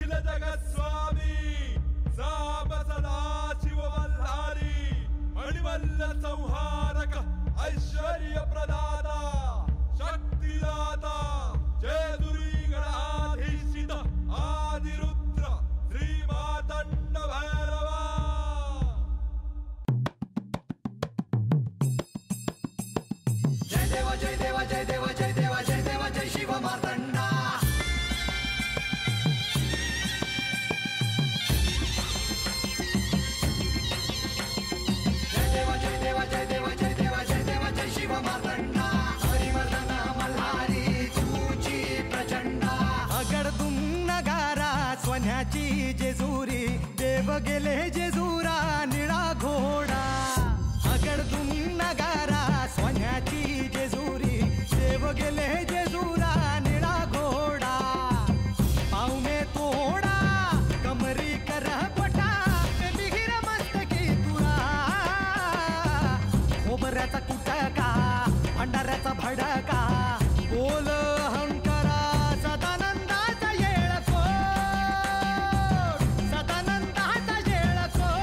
जगस्वामी साप सदा शिव मल्हारी मणिमल्ल संहारक ऐश्वर्य प्रदाता शक्तिदाता जयदुरी गणाधीशित आदिरुद्र श्री मातंड भैरवा। जय देव जय देव जय देव जय देव जय देव जय शिव मातंडा। जय देव जय देव जय देव जय देव जय देव जय शिव मातंडा। हरिवर्धन मल्हारी तुझी प्रचंडा। अगडदुम नगारा सोन्याची जेजुरी देव गेले जेजुरा निळा घोडा। अगडदुम नगारा सोन्याची जेजुरी देव गेले जेजुरा निळा घोडा। पाव में तोडा कमरी कर पटा मिहिर मस्तकी तुरा। खोबऱ्याचा कुटका भंडाऱ्याचा भडका बोल अहंकारा सदानंदाचा येळकोट सदानंदाचा येळकोट।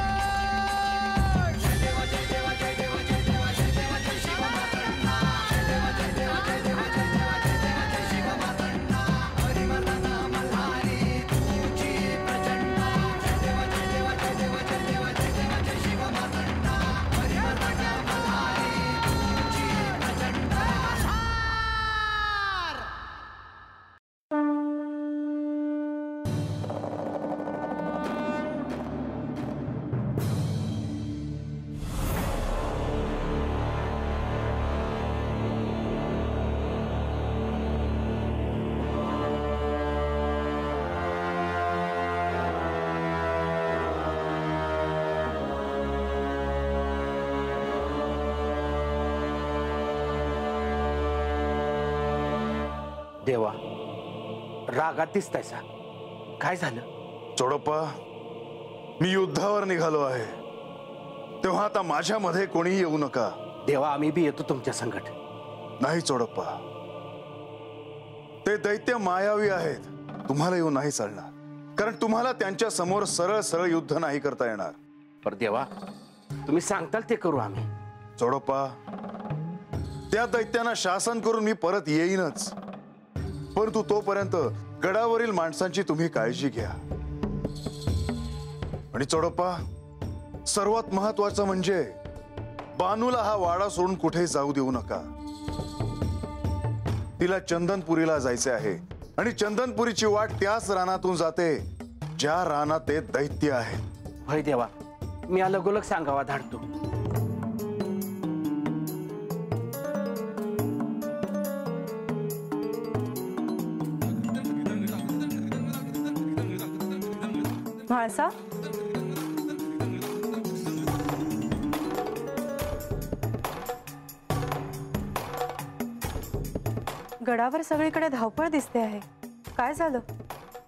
जय देव जय देव जय देव जय देव जय देव जय शिव मातंडा। जय देव जय देव जय देव जय देव जय देव जय शिव मातंडा। हरिवर्धन मल्हारी तुझी प्रचंडा। जय देव जय देव जय देव जय देव जय देव जय शिव मातंडा। हरिवर्धन मल्हारी तुझी प्रचंडा। देवा रागात दिसतायसा, काय झालं? चोडप्पा, मी युद्धावर निघालो आहे, तेव्हा आता माझ्यामध्ये कोणी येऊ नका। देवा आम्ही बी येतो तुमच्या संकट। नाही चोडप्पा, ते दैत्य मायावी आहेत, तुम्हाला येऊ नाही चालणार, कारण तुम्हाला त्यांच्या समोर सरळ सरळ युद्ध नाही करता येणार। पर देवा तुम्ही सांगताल ते करू आम्ही। चोडप्पा, त्या दैत्यांना शासन करून मी परत येईनच, परंतु तोपर्यंत गडावरील माणसांची तुम्ही काळजी घ्या। आणि चोडप्पा, सर्वात महत्वाचं म्हणजे बानूला हा वाडा सोडून कुठे जाऊ देऊ नका। तिला चंदनपुरीला जायचे आहे आणि चंदनपुरीची वाट त्याच रानातून जाते ज्या रानात ते दैत्य आहे। होय देवा, मी अलगोलग सांगावा धाडतो। म्हाळसा, गडावर सगळीकडे धावपळ दिसते आहे, काय झालं?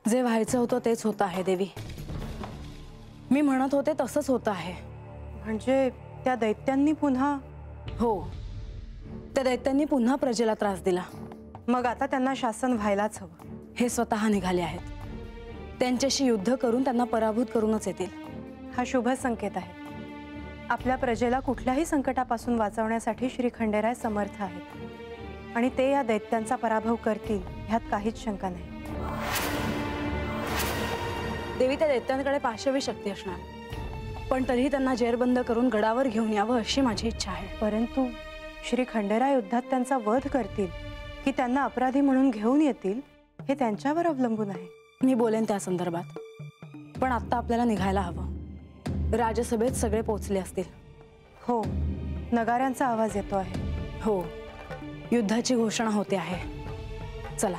जे व्हायचं होतं तेच होतं आहे देवी। मी म्हणत होते तसंच होतं आहे। म्हणजे त्या दैत्यांनी पुन्हा? हो, त्या दैत्यांनी पुन्हा प्रजेला त्रास दिला। मग आता त्यांना शासन व्हायलाच हवं। हे स्वतः निघाले आहेत, त्यांच्याशी युद्ध करून त्यांना पराभूत करूनच येतील। हा शुभ संकेत आहे। आपल्या प्रजेला कुठल्याही संकटापासून वाचवण्यासाठी श्री खंडेराय समर्थ आहेत आणि ते या दैत्यांचा पराभव करतील ह्यात काहीच शंका नाही। देवी, त्या दैत्यांकडे पाशवी शक्ती असणार, पण तरीही त्यांना जेरबंद करून गडावर घेऊन यावं अशी माझी इच्छा आहे। परंतु श्री खंडेराय युद्धात त्यांचा वध करतील की त्यांना अपराधी म्हणून घेऊन येतील हे त्यांच्यावर अवलंबून आहे। मी बोलेन त्या संदर्भात, पण आता आपल्याला निघायला हवं। राजसभेत सगळे पोचले असतील। हो, नगाऱ्यांचा आवाज येतो आहे। हो, युद्धाची घोषणा होते आहे। चला।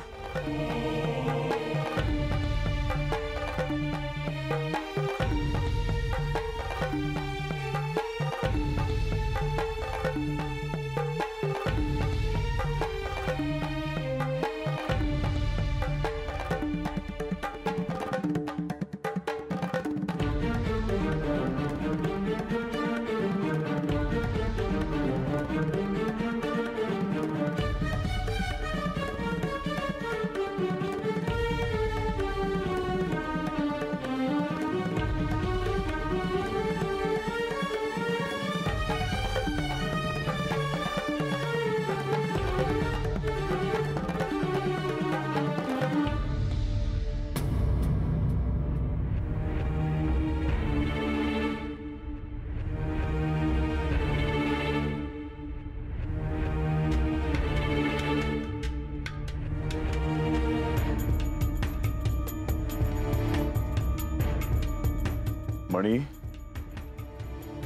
मणी,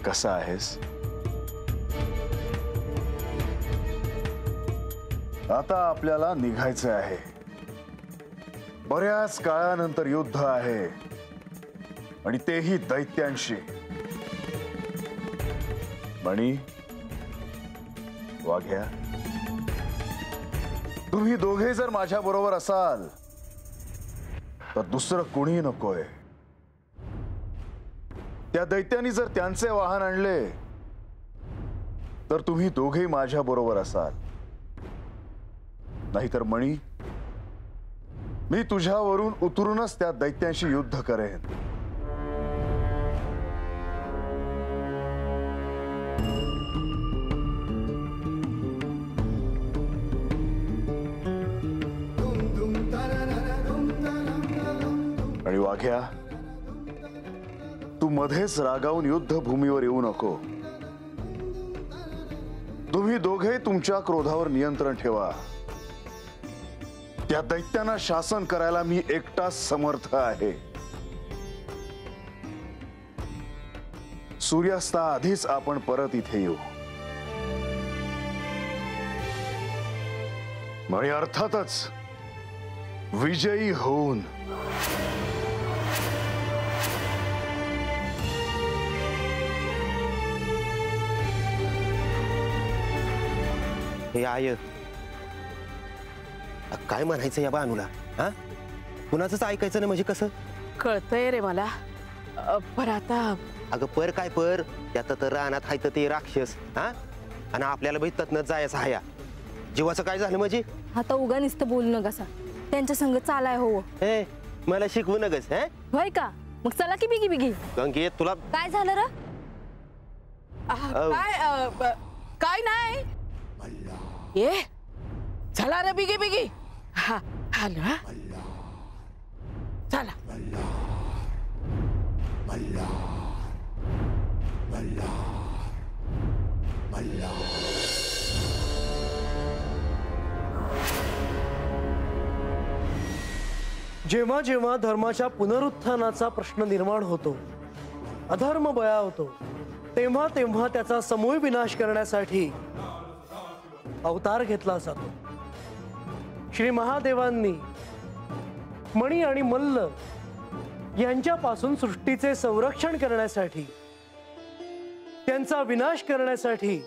कसा आहेस? आता आपल्याला निघायचं आहे. बऱ्याच काळानंतर युद्ध आहे आणि तेही दैत्यांशी. मणी, वाघ्या, तुम्ही दोघे जर माझ्या बरोबर असाल तर दुसरं कुणी नकोय. त्या दैत्यांनी जर त्यांचे वाहन आणले तर तुम्ही दोघे माझ्या बरोबर असाल. नाहीतर मणी, मी तुझ्यावरून उतरूनच त्या दैत्यांशी युद्ध करेन. आणि वाघ्या, तू मध्येच रागावून युद्धभूमीवर येऊ नको. तुम्ही दोघे तुमच्या क्रोधावर नियंत्रण ठेवा. त्या दैत्यांना शासन करायला मी एकटाच समर्थ आहे. सूर्यास्ताआधीच आपण परत इथे येऊ. आणि अर्थातच विजयी होऊन. हे आय, काय म्हणायचं या बानूला? हा, कुणाचंच ऐकायचं नाही म्हणजे कसं? कळतंय रे मला, पर आता. अगं पर काय पर, त्यात तर रानात हाय तर ते राक्षस. हा, आणि आपल्याला भेटतात न जायचं हाया. जीवाचं काय झालं म्हणजे? आता उगा नुसतं बोलू नका, त्यांच्या संग चालाय हो. हे मला शिकवू नगस. हे होय का? मग चला की बिगी बिगी. गंगे, तुला काय झालं र? काय नाही ये, चला रे बिगी बिगी. हा ना, चला. जेव्हा जेव्हा धर्माच्या पुनरुत्थानाचा प्रश्न निर्माण होतो, अधर्म बळावतो, तेव्हा तेव्हा त्याचा समूळ विनाश करण्यासाठी अवतार घेतला जातो. श्री महादेवांनी मणी आणि मल्ल यांच्यापासून सृष्टीचे संरक्षण करण्यासाठी, त्यांचा विनाश करण्यासाठी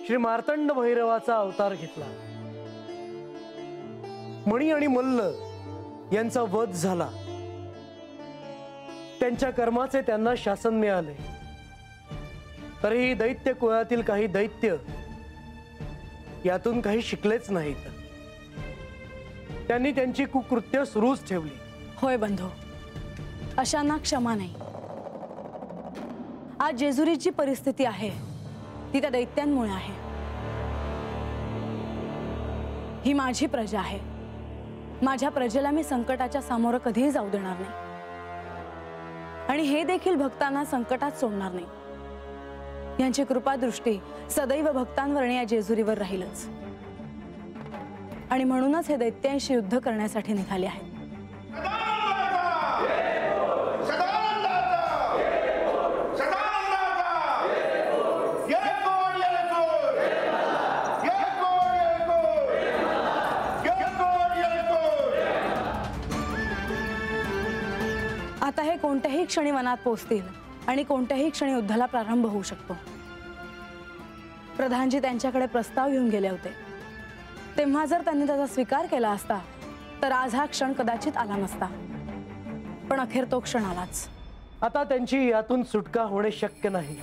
श्री मार्तंड भैरवाचा अवतार घेतला. मणी आणि मल्ल यांचा वध झाला. त्यांच्या कर्माचे त्यांना शासन मिळाले. तरीही दैत्य कुळातील काही दैत्य यातून काही शिकलेच नाहीत. त्यांनी त्यांची कुकृत्य सुरूच ठेवली. होय बंधू, अशांना क्षमा नाही. आज जेजुरीची परिस्थिती आहे ती त्या दैत्यांमुळे आहे. ही माझी प्रजा आहे. माझ्या प्रजेला मी संकटाच्या सामोरं कधीही जाऊ देणार नाही. आणि हे देखील भक्तांना संकटात सोडणार नाही. यांची कृपादृष्टी सदैव भक्तांवर आणि या जेजुरीवर राहीलच. आणि म्हणूनच हे दैत्यांशी युद्ध करण्यासाठी निघाले आहेत. आता हे कोणत्याही क्षणी वनात पोहोचतील आणि कोणत्याही क्षणी युद्धाला प्रारंभ होऊ शकतो. प्रधानजी त्यांच्याकडे प्रस्ताव घेऊन गेले होते. तेव्हा जर त्यांनी त्याचा स्वीकार केला असता तर आज हा क्षण कदाचित आला नसता. पण अखेर तो क्षण आलाच. आता त्यांची यातून सुटका होणे शक्य नाही.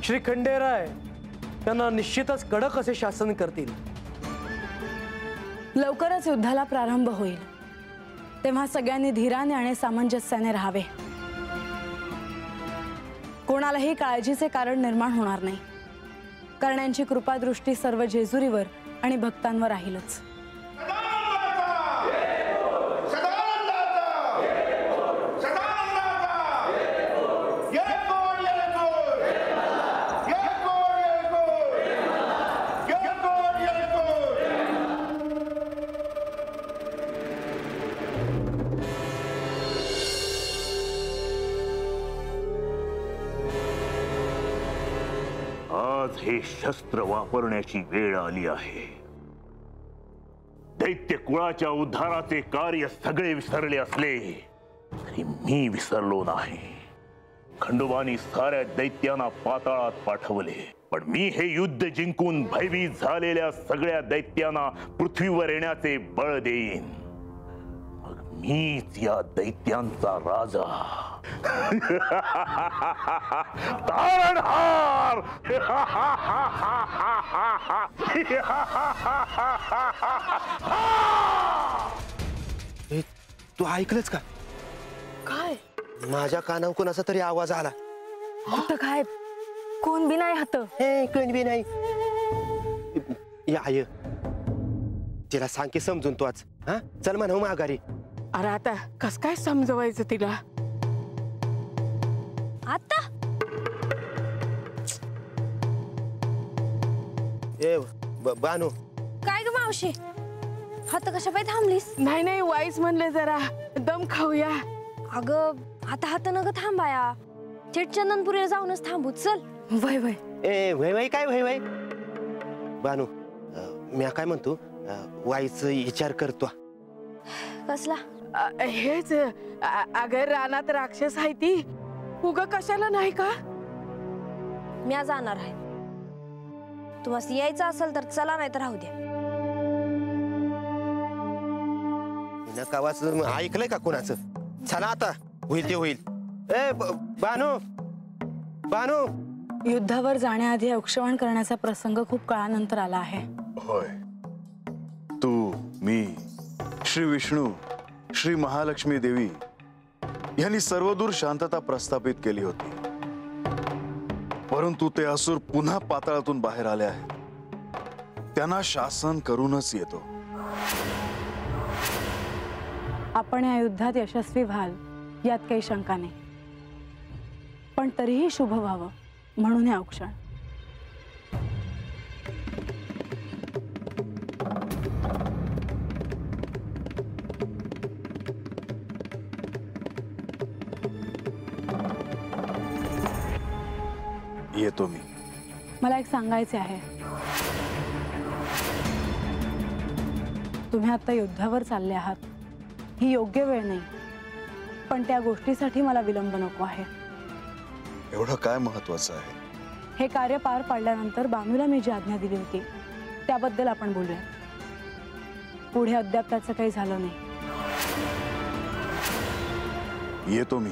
श्री खंडेराय त्यांना निश्चितच कडक असे शासन करतील. लवकरच युद्धाला प्रारंभ होईल. तेव्हा सगळ्यांनी धीराने आणि सामंजस्याने राहावे. कोणालाही काळजीचे कारण निर्माण होणार नाही. कारण यांची कृपादृष्टी सर्व जेजुरीवर आणि भक्तांवर राहीलच. आज हे शस्त्र वापरण्याची वेळ आली आहे. दैत्य कुळाच्या उद्धाराचे कार्य सगळे विसरले असले तरी मी विसरलो नाही. खंडोबानी साऱ्या दैत्यांना पाताळात पाठवले, पण मी हे युद्ध जिंकून भयभीत झालेल्या सगळ्या दैत्यांना पृथ्वीवर येण्याचे बळ देईन. मग मीच या दैत्यांचा राजा. तारणहार. तू ऐकलंच का? काय माझ्या कानावर कोणाचा तरी आवाज आला. कुठं काय? कोण बी नाही हात. हे कोण बी नाही. या आय तिला सांग की समजून तू आज. हा चल म्हणा माघारी. अरे आता कस काय समजवायचं तिला? आता ए बानू काय ग मावशी, हात कशा पाय थांबलीस? नाही नाही, वाईस म्हणले जरा दम खाऊया. अगं आता हात नग थांबाया, थेट चंदनपुरीला जाऊनच थांबू. चल. वय वय. ए वय वय काय वय वय? बानू मी काय म्हणतो, वाईच विचार करतो. कसला? हेच अगर रानात राक्षस आहे ती, उगा कशाला नाही का? मी आज जाणार आहे. तुम्हाला यायचं असेल तर चला, नाही तर राहू द्या. नकावाच ऐकलंय का कोणाचं? चला आता, होईल ते होईल. ए बानू बानू. युद्धावर जाण्याआधी औक्षवण करण्याचा प्रसंग खूप काळानंतर आला आहे. होय, तू, मी, श्री विष्णू, श्री महालक्ष्मी देवी यांनी सर्वदूर शांतता प्रस्थापित केली होती. परंतु ते असुर पुन्हा पाताळातून बाहेर आले आहेत. त्यांना शासन करूनच येतो. आपण या युद्धात यशस्वी व्हाल यात काही शंका नाही, पण तरीही शुभ व्हावं म्हणून हे औक्षण. येतो मी. मला एक सांगायचे आहे. तुम्ही आता युद्धावर चालले आहात, ही योग्य वेळ नाही, पण त्या गोष्टीसाठी मला विलंब नको आहे. एवढं काय महत्वाचं आहे? हे कार्य पार पाडल्यानंतर बानूला मी जी आज्ञा दिली होती त्याबद्दल आपण बोलूया. पुढे अद्याप त्याचं काही झालं नाही. येतो मी.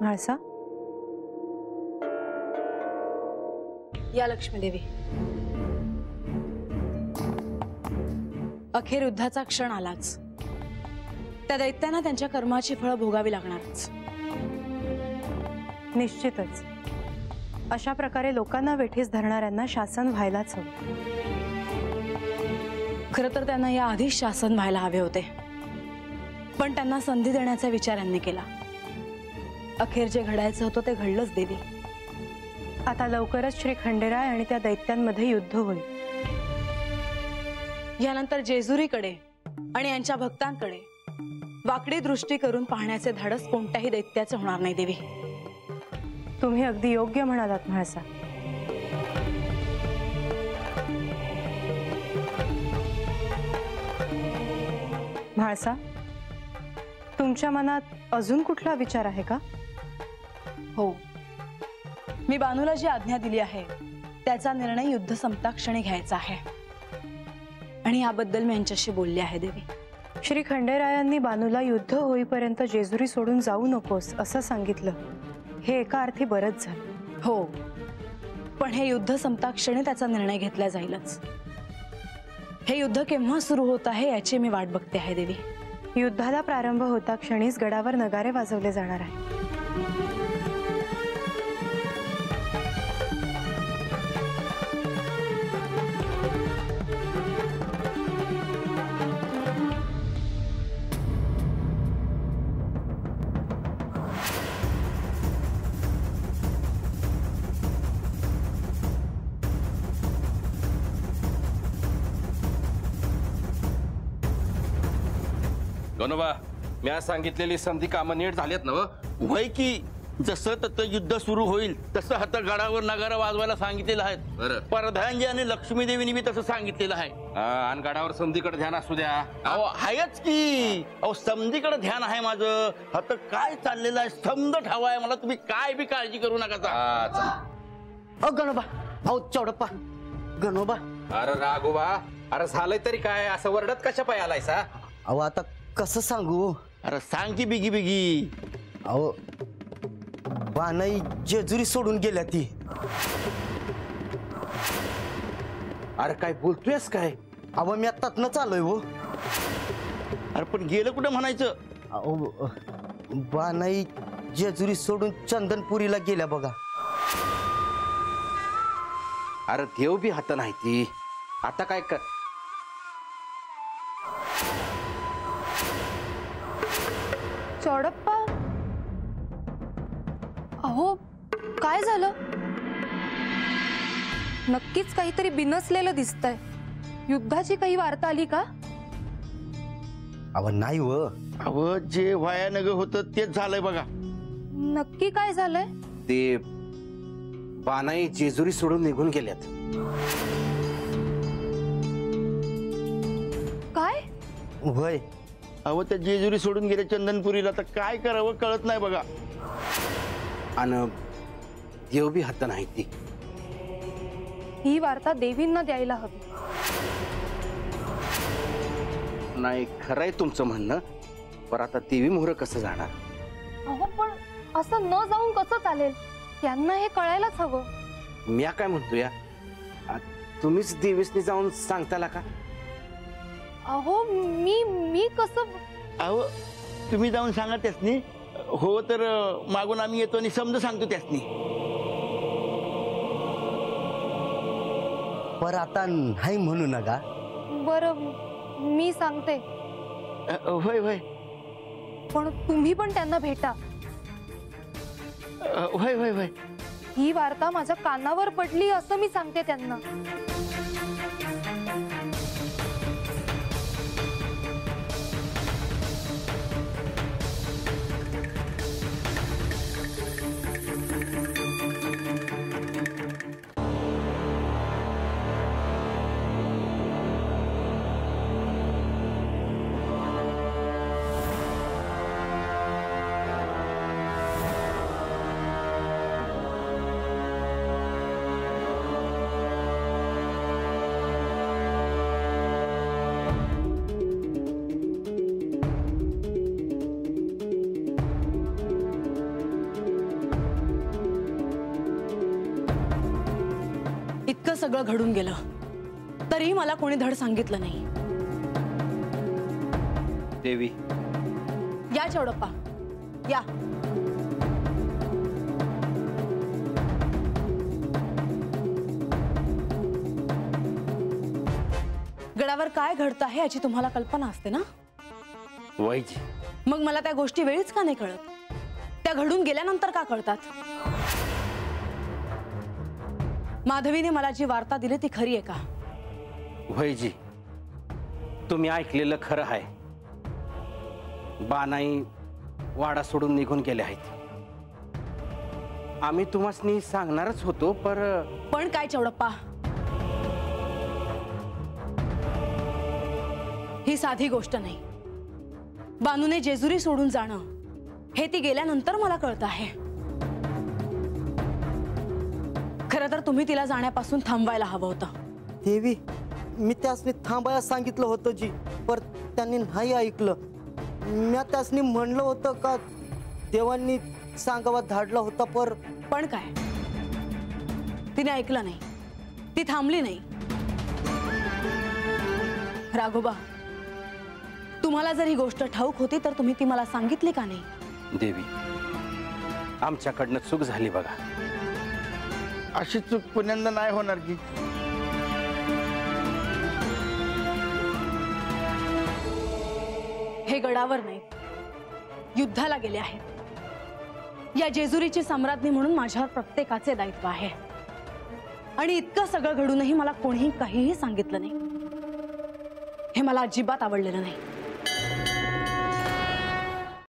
म्हाळसा, या लक्ष्मी देवी. अखेर युद्धाचा क्षण आलाच. त्या दैत्यांना त्यांच्या कर्माची फळं भोगावी लागणारच. निश्चितच अशा प्रकारे लोकांना वेठीस धरणाऱ्यांना शासन व्हायलाच हवं. खरं तर त्यांना या आधीच शासन व्हायला हवे होते, पण त्यांना संधी देण्याचा विचार यांनी केला. अखेर जे घडायचं होतं ते घडलंच देवी. आता लवकरच श्री खंडेराय आणि त्या दैत्यांमध्ये युद्ध होईल. यानंतर जेजुरीकडे आणि यांच्या भक्तांकडे वाकडी दृष्टी करून पाहण्याचे धाडस कोणत्याही दैत्याचं होणार नाही देवी. तुम्ही अगदी योग्य म्हणालात म्हाळसा. म्हाळसा, तुमच्या मनात अजून कुठला विचार आहे का? हो, मी बानूला जी आज्ञा दिली आहे त्याचा निर्णय युद्ध संपताक्षणी घ्यायचा आहे, आणि याबद्दल मी यांच्याशी बोलले आहे देवी. श्री खंडेरायांनी बानूला युद्ध होईपर्यंत जेजुरी सोडून जाऊ नकोस असं सांगितलं. हे एका अर्थी बरंच झालं. हो, पण हे युद्ध संपताक्षणी त्याचा निर्णय घेतला जाईलच. हे युद्ध केव्हा सुरू होत आहे याची मी वाट बघते आहे देवी. युद्धाला प्रारंभ होता क्षणीच गडावर नगारे वाजवले जाणार आहे. गणोबा, मी आज सांगितलेली संधी कामं नीट झालेत ना? वय की जसं तसं युद्ध सुरू होईल तसं हात गडावर नगारा वाजवायला सांगितलेलं आहे. बरं. प्रधानजी आणि लक्ष्मी देवीने बी तसं सांगितलेलं आहे. आणि गडावर संधीकडे ध्यान असू द्या. अहो आहेच की. अहो समधीकडे ध्यान आहे माझं. आता काय चाललेलं आहे समद ठाव आहे मला. तुम्ही काय बी काळजी करू नका. अ गणोबा, अहो चौडप्पा, गणोबा. अरे राघोबा, अरे झालंय तरी काय? असं वरडत कशा पाय आलायसा? अहो आता कसं सांगू? अरे सांग की बिगी बिगी. अहो बानाई जेजुरी सोडून गेल्या ती. अरे काय बोलतोयस काय? अहो मी आत्ताच न चाललोय हो. अरे पण गेलं कुठं म्हणायचं? अहो बानाई जेजुरी सोडून चंदनपुरीला गेल्या बघा. अरे देव बी हात नाही ती. आता काय कर? चोडप्पा, अहो काय झालं? नक्कीच काहीतरी बिनसलेलं दिसतंय. युद्धाची काही वार्ता आली का? अहो नाही व. अहो जे भयानक होतं तेच झालंय बघा. नक्की काय झालंय? ते बानाई जेजुरी सोडून निघून गेल्यात. काय? वय. अहो त्या जेजुरी सोडून गेले चंदनपुरीला. तर काय करावं कळत नाही बघा. आणि देव बी हात नाही ती. ही वार्ता देवींना द्यायला हवी. नाही, खरंय तुमचं म्हणणं. पण आता देवी मोहर कसं जाणार? अहो पण असं न जाऊन कसं चालेल? त्यांना हे कळायलाच हवं. मी काय म्हणतो या, तुम्हीच देवीसनी जाऊन सांगताला का? अहो मी कसं? अहो तुम्ही जाऊन सांगा त्यासनी. हो तर मागून आम्ही येतो आणि समज सांगतो त्यासनी. पर आता नाही म्हणू नका. बरं मी सांगते. होय होय. पण तुम्ही पण त्यांना भेटा. होय होय होय. ही वार्ता माझ्या कानावर पडली असं मी सांगते त्यांना. इतकं सगळं घडून गेलं तरी मला कोणी धड सांगितलं नाही. देवी, या चौडप्पा या. गडावर काय घडत आहे याची तुम्हाला कल्पना असते ना? वैजी, मग मला त्या गोष्टी वेळीच का नाही कळत? त्या घडून गेल्यानंतर का कळतात? माधवीने मला जी वार्ता दिली ती खरी आहे का? वैजी, तुम्ही ऐकलेलं खरं आहे. बानाई वाडा सोडून निघून गेले आहेत. आम्ही तुम्हासनी सांगणारच होतो. पण काय चौडप्पा, ही साधी गोष्ट नाही. बानूने जेजुरी सोडून जाणं हे ती गेल्यानंतर मला कळत आहे. खरं तर तुम्ही तिला जाण्यापासून थांबवायला हवं होतं. देवी, मी त्यासनी थांबायला सांगितलं होतं जी, पर त्यांनी नाही ऐकलं. मी त्यासनी म्हणलं होतं का देवांनी सांगावा धाडला होता. पण काय, तिने ऐकलं नाही. ती थांबली नाही. राघोबा, तुम्हाला जर ही गोष्ट ठाऊक होती तर तुम्ही ती मला सांगितली का नाही? देवी, आमच्याकडनं चूक झाली बघा. अशी चूक पुण्यांदा नाही होणार की. हे गडावर नाहीत, युद्धाला गेले आहेत. या जेजुरीची सम्राज्ञी म्हणून माझ्यावर प्रत्येकाचे दायित्व आहे. आणि इतकं सगळं घडूनही मला कोणीही काहीही सांगितलं नाही. हे मला अजिबात आवडलेलं नाही.